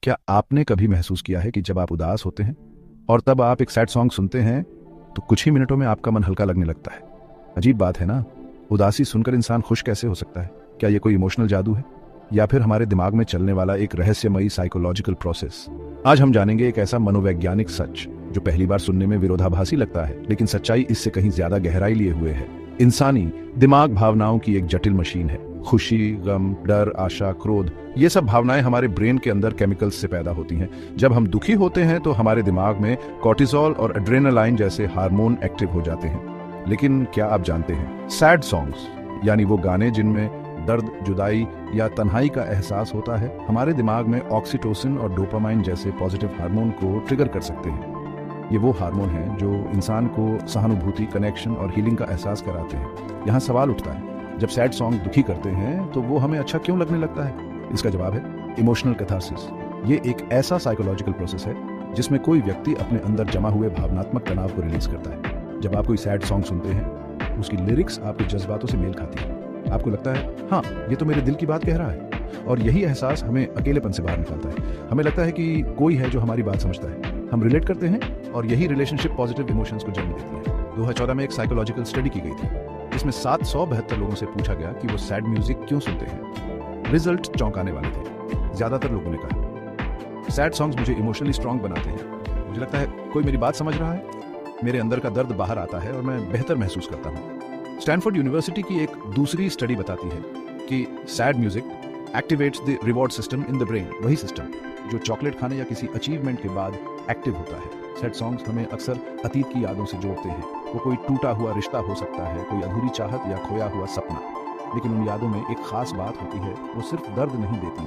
क्या आपने कभी महसूस किया है कि जब आप उदास होते हैं और तब आप एक सैड सॉन्ग सुनते हैं तो कुछ ही मिनटों में आपका मन हल्का लगने लगता है। अजीब बात है ना। उदासी सुनकर इंसान खुश कैसे हो सकता है? क्या ये कोई इमोशनल जादू है या फिर हमारे दिमाग में चलने वाला एक रहस्यमयी साइकोलॉजिकल प्रोसेस? आज हम जानेंगे एक ऐसा मनोवैज्ञानिक सच जो पहली बार सुनने में विरोधाभासी लगता है, लेकिन सच्चाई इससे कहीं ज्यादा गहराई लिए हुए है। इंसानी दिमाग भावनाओं की एक जटिल मशीन है। खुशी, गम, डर, आशा, क्रोध, ये सब भावनाएं हमारे ब्रेन के अंदर केमिकल्स से पैदा होती हैं। जब हम दुखी होते हैं तो हमारे दिमाग में कॉर्टिसोल और एड्रेनालाइन जैसे हार्मोन एक्टिव हो जाते हैं। लेकिन क्या आप जानते हैं, सैड सॉन्ग्स यानी वो गाने जिनमें दर्द, जुदाई या तन्हाई का एहसास होता है, हमारे दिमाग में ऑक्सीटोसिन और डोपामाइन जैसे पॉजिटिव हार्मोन को ट्रिगर कर सकते हैं। ये वो हार्मोन हैं जो इंसान को सहानुभूति, कनेक्शन और हीलिंग का एहसास कराते हैं। यहाँ सवाल उठता है, जब सैड सॉन्ग दुखी करते हैं तो वो हमें अच्छा क्यों लगने लगता है? इसका जवाब है इमोशनल कैथारसिस। ये एक ऐसा साइकोलॉजिकल प्रोसेस है जिसमें कोई व्यक्ति अपने अंदर जमा हुए भावनात्मक तनाव को रिलीज करता है। जब आप कोई सैड सॉन्ग सुनते हैं, उसकी लिरिक्स आपके जज्बातों से मेल खाती है। आपको लगता है हाँ, ये तो मेरे दिल की बात कह रहा है, और यही एहसास हमें अकेलेपन से बाहर निकालता है। हमें लगता है कि कोई है जो हमारी बात समझता है। हम रिलेट करते हैं और यही रिलेशनशिप पॉजिटिव इमोशंस को जन्म देती है। 2014 में एक साइकोलॉजिकल स्टडी की गई थी जिसमें 772 लोगों से पूछा गया कि वो सैड म्यूजिक क्यों सुनते हैं। रिजल्ट चौंकाने वाले थे। ज्यादातर लोगों ने कहा, सैड सॉन्ग्स मुझे इमोशनली स्ट्रांग बनाते हैं। मुझे लगता है कोई मेरी बात समझ रहा है, मेरे अंदर का दर्द बाहर आता है और मैं बेहतर महसूस करता हूँ। स्टैनफोर्ड यूनिवर्सिटी की एक दूसरी स्टडी बताती है कि sad music activates the reward system in the brain, वही सिस्टम जो चॉकलेट खाने या किसी अचीवमेंट के बाद एक्टिव होता है। सैड सॉन्ग्स हमें अक्सर अतीत की यादों से जोड़ते हैं। वो कोई टूटा हुआ रिश्ता हो सकता है, कोई अधूरी चाहत या खोया हुआ सपना। लेकिन उन यादों में एक खास बात होती है, वो सिर्फ दर्द नहीं देती,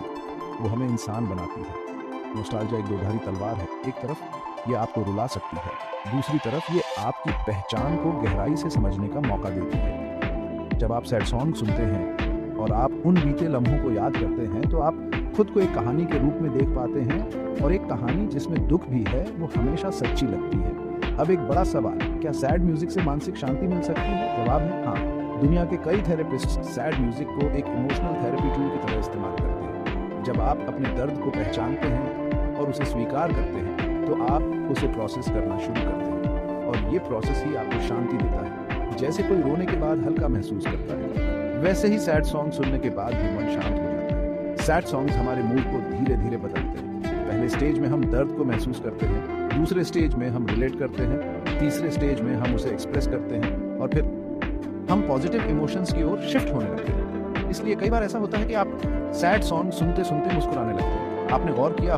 वो हमें इंसान बनाती है। नॉस्टैल्जिया एक दोधारी तलवार है। एक तरफ ये आपको रुला सकती है, दूसरी तरफ ये आपकी पहचान को गहराई से समझने का मौका देती है। जब आप सैड सॉन्ग सुनते हैं और आप उन बीते लम्हों को याद करते हैं तो आप खुद को एक कहानी के रूप में देख पाते हैं, और एक कहानी जिसमें दुख भी है वो हमेशा सच्ची लगती है। अब एक बड़ा सवाल, क्या सैड म्यूजिक से मानसिक शांति मिल सकती है? जवाब है हाँ। दुनिया के कई थेरेपिस्ट सैड म्यूजिक को एक इमोशनल थेरेपी टूल की तरह इस्तेमाल करते हैं। जब आप अपने दर्द को पहचानते हैं और उसे स्वीकार करते हैं तो आप उसे प्रोसेस करना शुरू करते हैं, और ये प्रोसेस ही आपको शांति देता है। जैसे कोई रोने के बाद हल्का महसूस करता है, वैसे ही सैड सॉन्ग सुनने के बाद भी मन शांत हो जाता है। सैड सॉन्ग्स हमारे मूड को धीरे धीरे बदलते हैं। पहले स्टेज में हम दर्द को महसूस करते हैं, दूसरे स्टेज में हम रिलेट करते हैं, तीसरे स्टेज में हम उसे एक्सप्रेस करते हैं, और फिर हम पॉजिटिव इमोशंस की ओर शिफ्ट होने लगते हैं। इसलिए कई बार ऐसा होता है कि आप सैड सॉन्ग सुनते सुनते मुस्कुराने लगते हैं। आपने गौर किया